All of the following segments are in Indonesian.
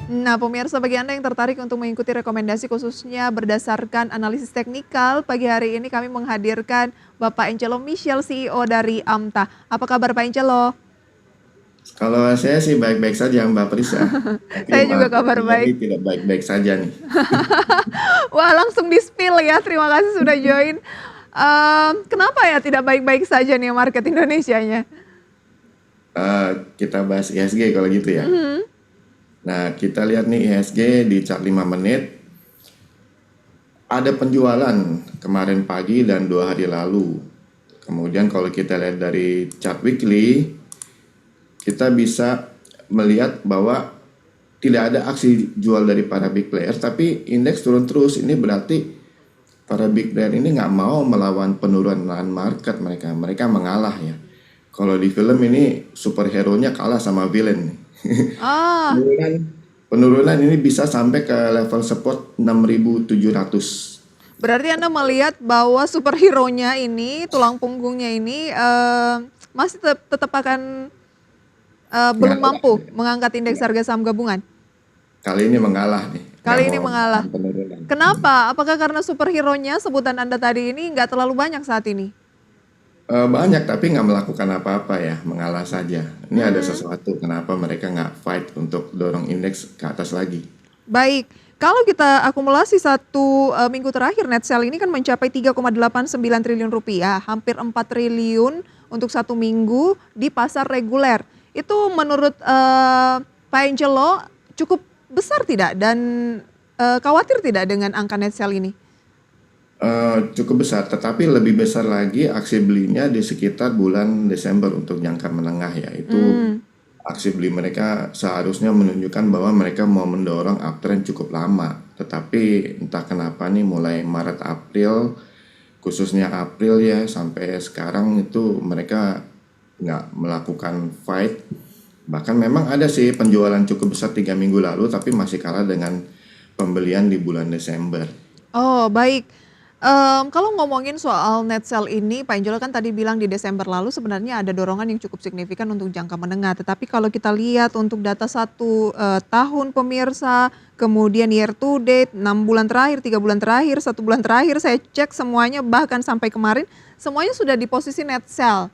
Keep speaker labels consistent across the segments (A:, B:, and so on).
A: Nah, pemirsa bagi Anda yang tertarik untuk mengikuti rekomendasi khususnya berdasarkan analisis teknikal, pagi hari ini kami menghadirkan Bapak Angelo Michel, CEO dari Amta. Apa kabar Pak Angelo?
B: Kalau saya sih baik-baik saja Mbak Prisa, tapi
A: Saya juga kabar
B: marketnya ini
A: baik.
B: tidak baik-baik saja nih.
A: Wah, langsung di-spill ya. Terima kasih sudah join. Kenapa ya tidak baik-baik saja nih market Indonesianya?
B: Kita bahas IHSG kalau gitu ya.
A: Mhm.
B: Nah, kita lihat nih IHSG di chart 5 menit, ada penjualan kemarin pagi dan 2 hari lalu. Kemudian kalau kita lihat dari chart weekly, kita bisa melihat bahwa tidak ada aksi jual dari para big players, tapi indeks turun terus. Ini berarti para big player ini nggak mau melawan penurunan market mereka. Mereka mengalah ya. Kalau di film ini superhero-nya kalah sama villain.
A: Ah,
B: Penurunan, penurunan ini bisa sampai ke level support 6.700.
A: berarti Anda melihat bahwa superhero-nya ini, tulang punggungnya ini masih tetap akan belum
B: Ngalah.
A: mampu mengangkat indeks harga saham gabungan.
B: Kali ini mengalah nih, nggak
A: Kali ini
B: mau
A: mengalah.
B: melawan penurunan.
A: Kenapa? Apakah karena superhero-nya sebutan Anda tadi ini nggak terlalu banyak saat ini?
B: Banyak tapi nggak melakukan apa-apa ya, mengalah saja. Ini ada
A: Mhm.
B: sesuatu kenapa mereka nggak fight untuk dorong indeks ke atas lagi.
A: Baik, kalau kita akumulasi satu minggu terakhir net sale ini kan mencapai 3,89 triliun rupiah, hampir 4 triliun untuk satu minggu di pasar reguler. Itu menurut Pak Angelo cukup besar tidak dan khawatir tidak dengan angka net sale ini?
B: Cukup besar, tetapi lebih besar lagi aksi belinya di sekitar bulan Desember untuk jangka menengah ya. Itu
A: Hmm.
B: aksi beli mereka seharusnya menunjukkan bahwa mereka mau mendorong uptrend cukup lama. Tetapi entah kenapa nih mulai Maret April, khususnya April ya sampai sekarang itu mereka nggak melakukan fight. Bahkan memang ada sih penjualan cukup besar 3 minggu lalu, tapi masih kalah dengan pembelian di bulan Desember.
A: Oh, baik. Kalau ngomongin soal net sale ini, Pak Enjol kan tadi bilang di Desember lalu sebenarnya ada dorongan yang cukup signifikan untuk jangka menengah. Tetapi kalau kita lihat untuk data satu tahun pemirsa, kemudian year to date, 6 bulan terakhir, 3 bulan terakhir, 1 bulan terakhir, saya cek semuanya bahkan sampai kemarin, semuanya sudah di posisi net sale.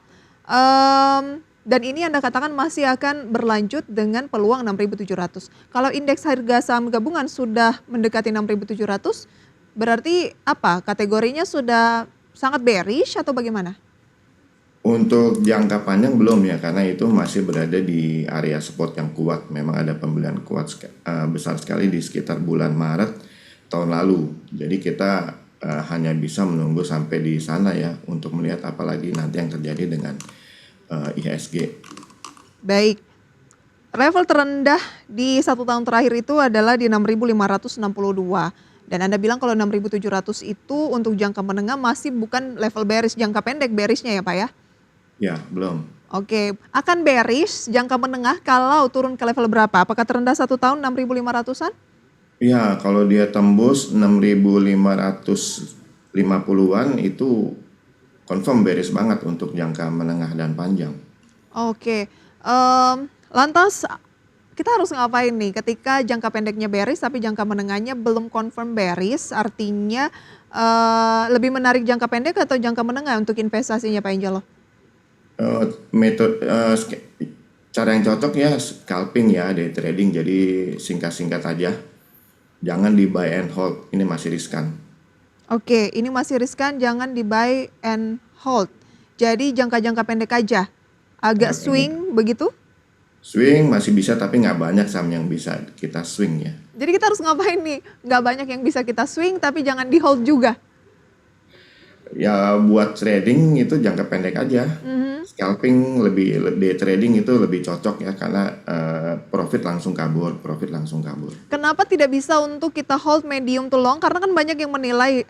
A: Dan ini Anda katakan masih akan berlanjut dengan peluang 6.700. Kalau indeks harga saham gabungan sudah mendekati 6.700, berarti apa? Kategorinya sudah sangat bearish atau bagaimana?
B: Untuk jangka panjang belum ya, karena itu masih berada di area support yang kuat. Memang ada pembelian kuat besar sekali di sekitar bulan Maret tahun lalu. Jadi kita hanya bisa menunggu sampai di sana ya untuk melihat apalagi nanti yang terjadi dengan IHSG.
A: Baik, level terendah di satu tahun terakhir itu adalah di 6.562. Dan Anda bilang kalau 6.700 itu untuk jangka menengah masih bukan level bearish, jangka pendek bearishnya ya Pak ya?
B: Ya, belum.
A: Oke, akan bearish jangka menengah kalau turun ke level berapa? Apakah terendah satu tahun 6.500-an?
B: Ya, kalau dia tembus 6.550-an itu confirm bearish banget untuk jangka menengah dan panjang.
A: Oke, lantas kita harus ngapain nih ketika jangka pendeknya bearish tapi jangka menengahnya belum confirm bearish, artinya lebih menarik jangka pendek atau jangka menengah untuk investasinya Pak Angelo?
B: Metode cara yang cocok ya scalping ya, day trading, jadi singkat-singkat aja, jangan di buy and hold, ini masih riskan.
A: Oke, ini masih riskan, jangan di buy and hold. Jadi jangka-jangka pendek aja, agak
B: Jangka pendek
A: swing begitu?
B: swing masih bisa, tapi nggak banyak saham yang bisa kita swing ya.
A: Jadi kita harus ngapain nih? Nggak banyak yang bisa kita swing tapi jangan di hold juga.
B: Ya buat trading itu jangka pendek aja,
A: Mhm.
B: scalping day trading itu lebih cocok ya, karena profit langsung kabur.
A: Kenapa tidak bisa untuk kita hold medium to long? Karena kan banyak yang menilai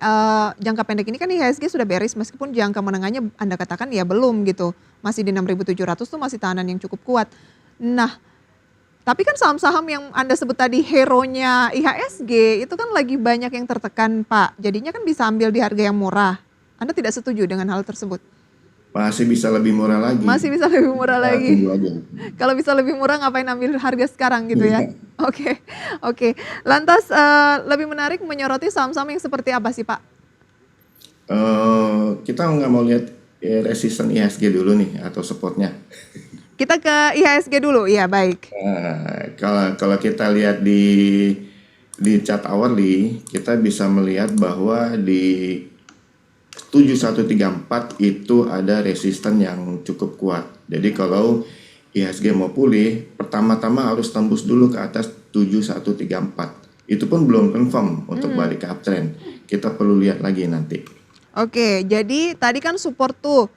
A: jangka pendek ini kan IHSG sudah bearish meskipun jangka menengahnya Anda katakan ya belum gitu. Masih di 6.700 tuh masih tahanan yang cukup kuat. Nah, tapi kan saham-saham yang Anda sebut tadi hero-nya IHSG itu kan lagi banyak yang tertekan, Pak. Jadinya kan bisa ambil di harga yang murah. Anda tidak setuju dengan hal tersebut?
B: Masih bisa lebih murah lagi.
A: Masih bisa lebih murah
B: Kita tunggu
A: lagi.
B: aja.
A: Kalau bisa lebih murah ngapain ambil harga sekarang gitu ya?
B: Iya.
A: Oke, oke. Lantas, lebih menarik menyoroti saham-saham yang seperti apa sih, Pak?
B: Kita nggak mau lihat resisten IHSG dulu nih atau supportnya.
A: Kita ke IHSG dulu, iya baik.
B: Kalau kalau kita lihat di chart hourly, kita bisa melihat bahwa di 7134 itu ada resisten yang cukup kuat. Jadi kalau IHSG mau pulih, pertama-tama harus tembus dulu ke atas 7134. Itu pun belum confirm untuk balik ke uptrend. Kita perlu lihat lagi nanti.
A: Oke, jadi tadi kan support tuh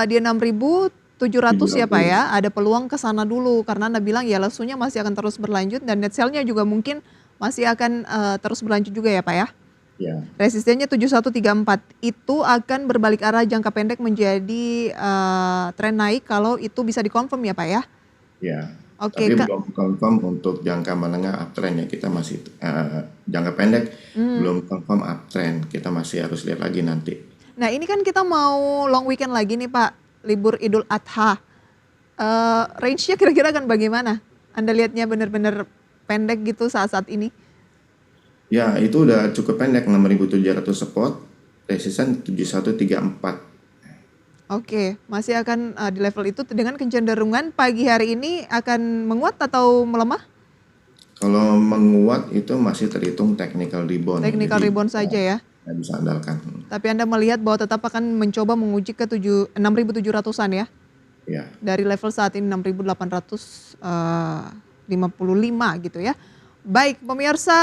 A: di 6.700 ya Pak
B: 700.
A: ya, ada peluang ke sana dulu karena Anda bilang ya lesunya masih akan terus berlanjut dan net sale-nya juga mungkin masih akan terus berlanjut juga ya Pak ya.
B: Ya,
A: Resistennya 7134 itu akan berbalik arah jangka pendek menjadi tren naik kalau itu bisa dikonfirm ya Pak ya.
B: ya.
A: Oke
B: Tapi
A: Kak.
B: belum confirm untuk jangka menengah uptrend ya. Kita masih jangka pendek belum confirm uptrend. Kita masih harus lihat lagi nanti.
A: Nah ini kan kita mau long weekend lagi nih Pak, libur Idul Adha. Range-nya kira-kira akan bagaimana? Anda lihatnya benar-benar pendek gitu saat-saat ini?
B: Ya, itu udah cukup pendek 6.700 support, resisten 7134.
A: Oke, masih akan di level itu dengan kecenderungan pagi hari ini akan menguat atau melemah?
B: Kalau menguat itu masih terhitung technical rebound.
A: Technical
B: Jadi
A: rebound saja ya.
B: nggak bisa andalkan.
A: Tapi Anda melihat bahwa tetap akan mencoba menguji ke 6.700-an ya.
B: Ya,
A: Dari level saat ini 6.855 gitu ya. Baik, pemirsa,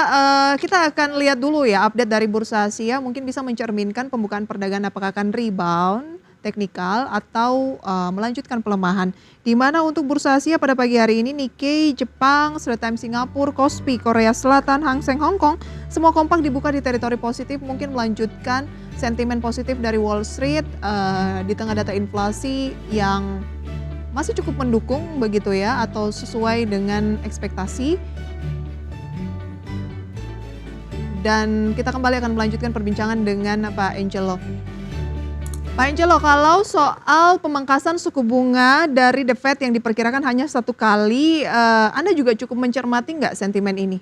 A: kita akan lihat dulu ya update dari Bursa Asia. Mungkin bisa mencerminkan pembukaan perdagangan apakah akan rebound, teknikal, atau melanjutkan pelemahan. Di mana untuk Bursa Asia pada pagi hari ini Nikkei, Jepang, Straits Times Singapura, Kospi, Korea Selatan, Hang Seng Hong Kong, semua kompak dibuka di teritori positif, mungkin melanjutkan sentimen positif dari Wall Street di tengah data inflasi yang masih cukup mendukung begitu ya atau sesuai dengan ekspektasi. Dan kita kembali akan melanjutkan perbincangan dengan Pak Angelo. Pak Angelo, kalau soal pemangkasan suku bunga dari The Fed yang diperkirakan hanya 1 kali, Anda juga cukup mencermati nggak sentimen ini?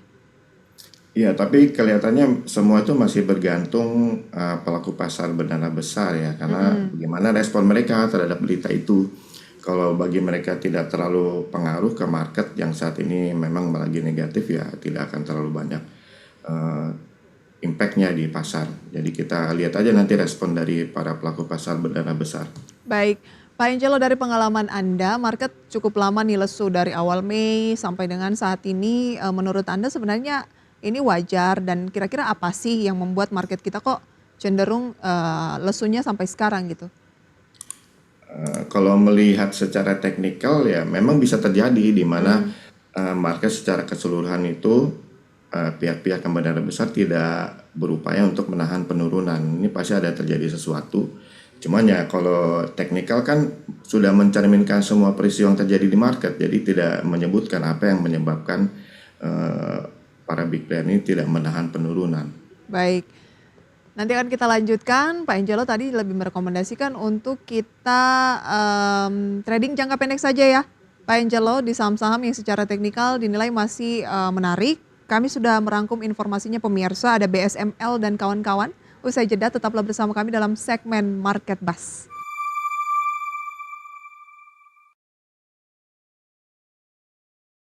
B: iya, tapi kelihatannya semua itu masih bergantung pelaku pasar berdana besar ya, karena bagaimana respon mereka terhadap berita itu. Kalau bagi mereka tidak terlalu pengaruh ke market yang saat ini memang lagi negatif ya, tidak akan terlalu banyak impact-nya di pasar. Jadi kita lihat aja nanti respon dari para pelaku pasar berdana besar.
A: Baik, Pak Angelo, dari pengalaman Anda, market cukup lama nih lesu dari awal Mei sampai dengan saat ini. Menurut Anda sebenarnya ini wajar dan kira-kira apa sih yang membuat market kita kok cenderung lesunya sampai sekarang gitu?
B: Kalau melihat secara teknikal ya memang bisa terjadi di mana market secara keseluruhan itu pihak-pihak yang berdana besar tidak berupaya untuk menahan penurunan. Ini pasti ada terjadi sesuatu. Cuman ya kalau teknikal kan sudah mencerminkan semua peristiwa yang terjadi di market, jadi tidak menyebutkan apa yang menyebabkan para big player ini tidak menahan penurunan.
A: Baik, nanti akan kita lanjutkan. Pak Angelo tadi lebih merekomendasikan untuk kita trading jangka pendek saja ya. Pak Angelo di saham-saham yang secara teknikal dinilai masih menarik. Kami sudah merangkum informasinya pemirsa, ada BSML dan kawan-kawan. Usai jeda tetaplah bersama kami dalam segmen Market Buzz.